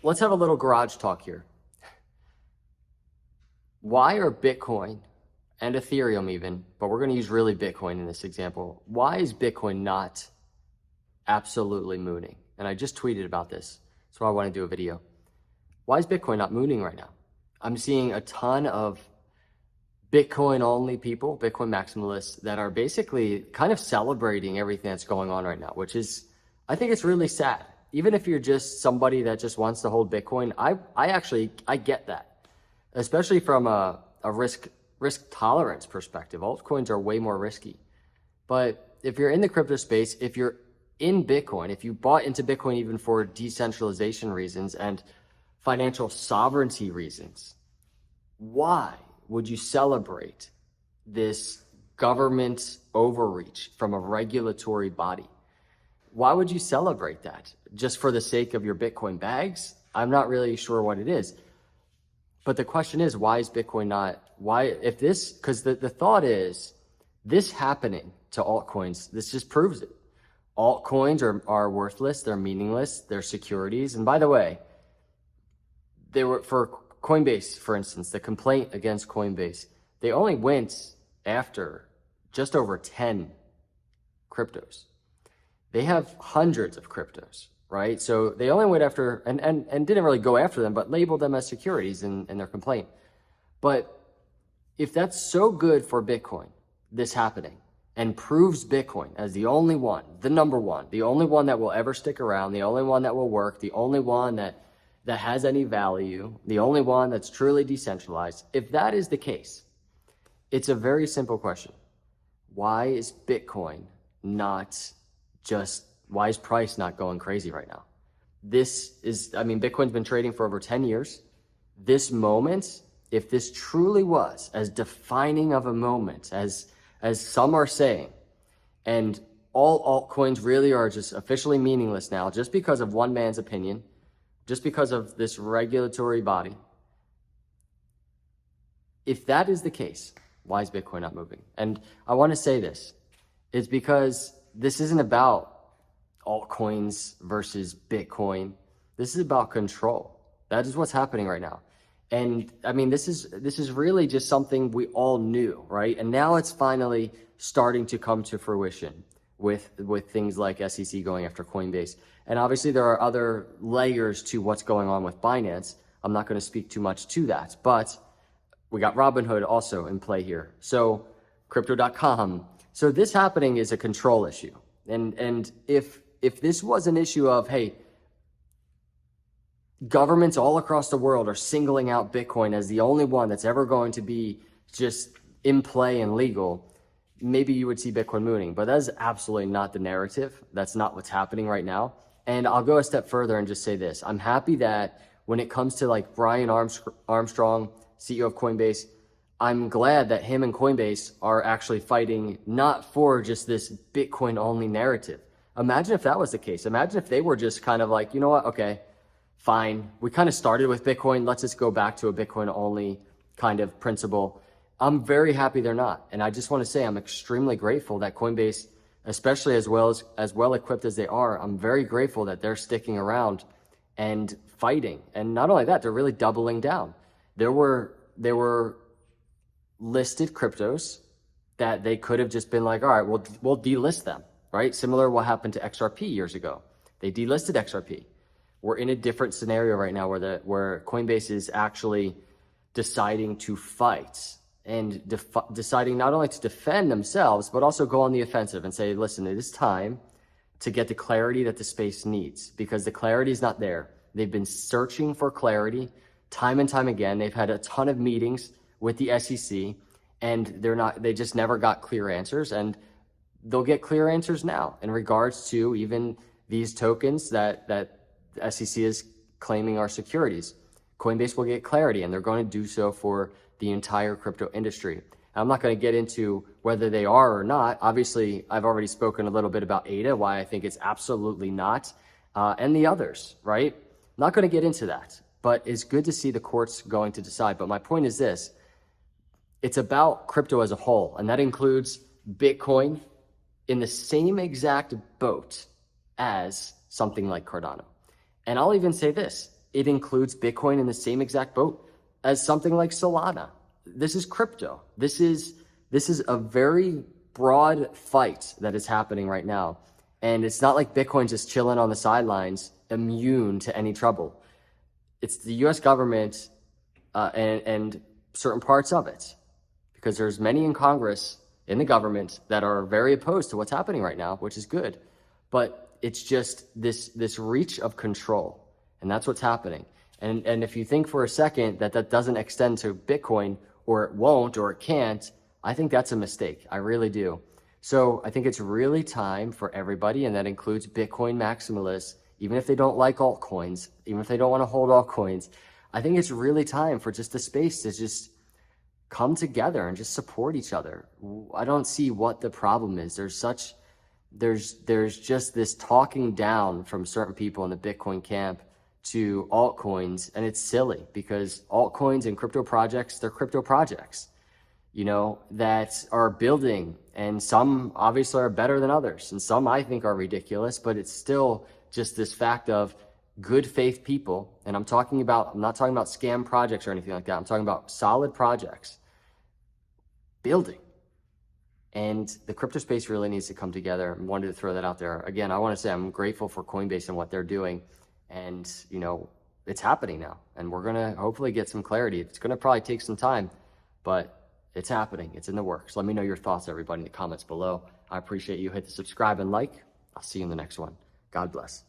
let's have a little garage talk here. Why are Bitcoin and Ethereum even, but we're going to use really Bitcoin in this example. Why is Bitcoin not absolutely mooning? And I just tweeted about this. That's why I want to do a video. Why is Bitcoin not mooning right now? I'm seeing a ton of Bitcoin only people, Bitcoin maximalists, that are basically kind of celebrating everything that's going on right now, which is, I think it's really sad. Even if you're just somebody that just wants to hold Bitcoin, I get that, especially from a risk tolerance perspective. Altcoins are way more risky. But if you're in the crypto space, if you're in Bitcoin, if you bought into Bitcoin even for decentralization reasons and financial sovereignty reasons, why would you celebrate this government overreach from a regulatory body? Why would you celebrate that? Just for the sake of your Bitcoin bags? I'm not really sure what it is. But the question is, why is Bitcoin not, because the thought is, this happening to altcoins, this just proves it. Altcoins are worthless, they're meaningless, they're securities. And by the way, they were, for Coinbase, for instance, the complaint against Coinbase, they only went after just over 10 cryptos. They have hundreds of cryptos, right? So they only went after, and didn't really go after them, but labeled them as securities in their complaint. But if that's so good for Bitcoin, this happening, and proves Bitcoin as the only one, the number one, the only one that will ever stick around, the only one that will work, the only one that has any value, the only one that's truly decentralized, if that is the case, it's a very simple question. Why is Bitcoin not just, why is price not going crazy right now? This is, I mean, Bitcoin's been trading for over 10 years. This moment, if this truly was as defining of a moment as some are saying, and all altcoins really are just officially meaningless now, just because of one man's opinion, just because of this regulatory body. If that is the case, why is Bitcoin not moving? And I want to say this, it's because this isn't about altcoins versus Bitcoin. This is about control. That is what's happening right now. And I mean, this is really just something we all knew, right? And now it's finally starting to come to fruition with things like SEC going after Coinbase. And obviously there are other layers to what's going on with Binance. I'm not going to speak too much to that, but we got Robinhood also in play here. So crypto.com. So this happening is a control issue. And if this was an issue of, hey, governments all across the world are singling out Bitcoin as the only one that's ever going to be just in play and legal, maybe you would see Bitcoin mooning. But that is absolutely not the narrative. That's not what's happening right now. And I'll go a step further and just say this. I'm happy that when it comes to like Brian Armstrong, CEO of Coinbase, I'm glad that him and Coinbase are actually fighting not for just this Bitcoin only narrative. Imagine if that was the case. Imagine if they were just kind of like, you know what, okay, fine. We kind of started with Bitcoin. Let's just go back to a Bitcoin only kind of principle. I'm very happy they're not. And I just want to say I'm extremely grateful that Coinbase, especially as well equipped as they are, I'm very grateful that they're sticking around and fighting. And not only that, they're really doubling down. There were listed cryptos that they could have just been like, all right, we'll delist them, right? Similar to what happened to XRP years ago. They delisted XRP. We're in a different scenario right now where Coinbase is actually deciding to fight and deciding not only to defend themselves, but also go on the offensive and say, listen, it is time to get the clarity that the space needs, because the clarity is not there. They've been searching for clarity time and time again. They've had a ton of meetings with the SEC, and they just never got clear answers, and they'll get clear answers now in regards to even these tokens that SEC is claiming are securities. Coinbase will get clarity, and they're going to do so for the entire crypto industry. I'm not going to get into whether they are or not. Obviously, I've already spoken a little bit about ADA, why I think it's absolutely not, and the others, right? Not going to get into that, but it's good to see the courts going to decide. But my point is this, it's about crypto as a whole, and that includes Bitcoin in the same exact boat as something like Cardano. And I'll even say this, it includes Bitcoin in the same exact boat as something like Solana. This is crypto. This is a very broad fight that is happening right now. And it's not like Bitcoin's just chilling on the sidelines, immune to any trouble. It's the US government and certain parts of it, because there's many in Congress, in the government, that are very opposed to what's happening right now, which is good. But it's just this reach of control, and that's what's happening. And if you think for a second that doesn't extend to Bitcoin, or it won't, or it can't, I think that's a mistake. I really do. So I think it's really time for everybody, and that includes Bitcoin maximalists, even if they don't like altcoins, even if they don't want to hold altcoins. I think it's really time for just the space to just come together and just support each other. I don't see what the problem is. There's just this talking down from certain people in the Bitcoin camp to altcoins, and it's silly, because altcoins and crypto projects, they're crypto projects, you know, that are building, and some obviously are better than others, and some I think are ridiculous, but it's still just this fact of good faith people. And I'm not talking about scam projects or anything like that. I'm talking about solid projects building. And the crypto space really needs to come together. I wanted to throw that out there. Again, I want to say I'm grateful for Coinbase and what they're doing. And, you know, it's happening now. And we're going to hopefully get some clarity. It's going to probably take some time, but it's happening. It's in the works. Let me know your thoughts, everybody, in the comments below. I appreciate you. Hit the subscribe and like. I'll see you in the next one. God bless.